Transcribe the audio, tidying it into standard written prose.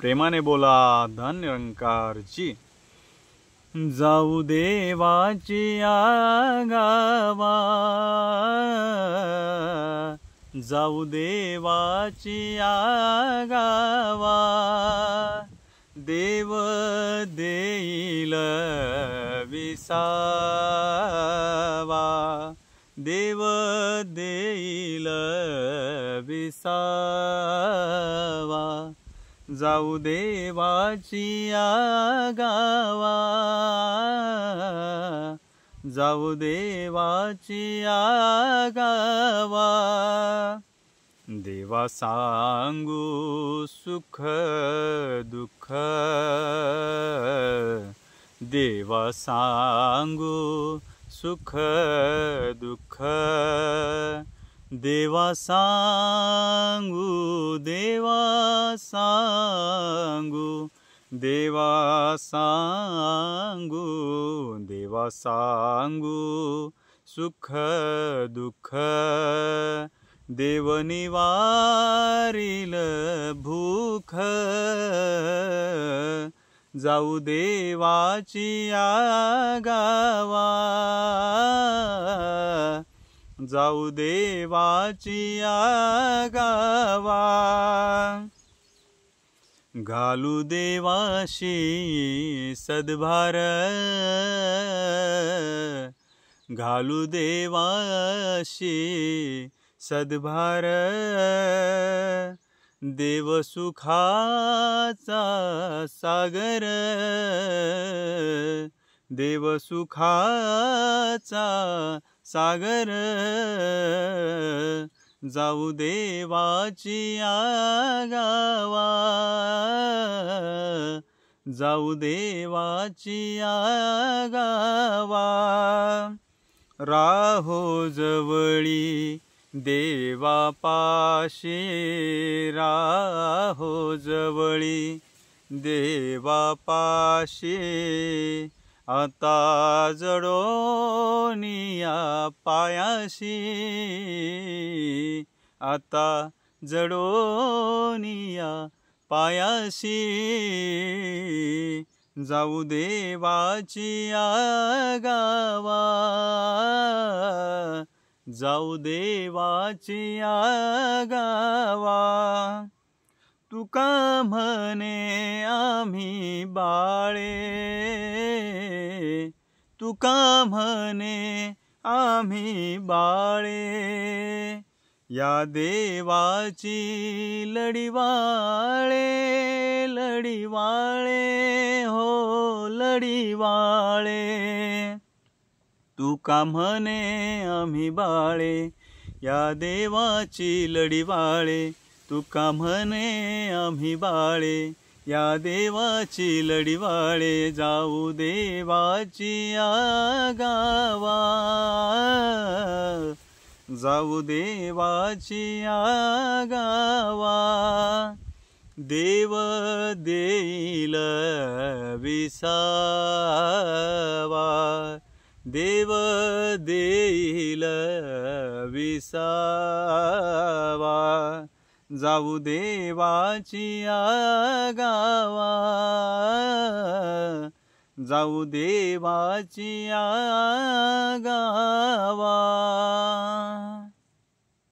प्रेमाने बोला धन निरंकारची। जाऊ देवाची आगावा, जाऊ देवाची आगावा, देव देईल विसावा, देव देईल विसावा, जाऊ देवाची आगावा, जाऊ देवाची आगावा, देवा सांगू सुख दुःख, देवा सांगू सुख दुःख, देवा सांगू, देवा सांगू, देवा सांगू, देवा सांगू सुख दुःख, देव निवारील भूख, जाऊ देवाची आगावा, जाऊ देवाची आगावा, घालू देवाशी सद्भार, घालू देवाशी सद्भार, देव सुखाचा सागर, देव सुखाचा सागर, जाऊ देवाची आगावा, जाऊ देवाची आगावा, राहो जवळी देवापाशी, राहो जवळी देवापाशी, आता जडोनिया पायाशी, आता जडोनिया पायाशी, जाऊ देवाची आगावा, जाऊ देवाची आगावा, तुका म्हणे आम्ही बाळे, तुका म्हणे आम्ही बाळे, या देवाची लढीवाळे, लढीवाळे हो लढीवाळे, तुका म्हणे आम्ही बाळे, या देवाची लढीवाळे, तुका म्हणे आम्ही बाळे, या देवाची लढीवाळे, जाऊ देवाची आगावा, जाऊ देवाची आगावा, देव देईल विसावा, देव देईल विसावा, जाऊ देवाची आगावा, जाऊ देवाची आगावा।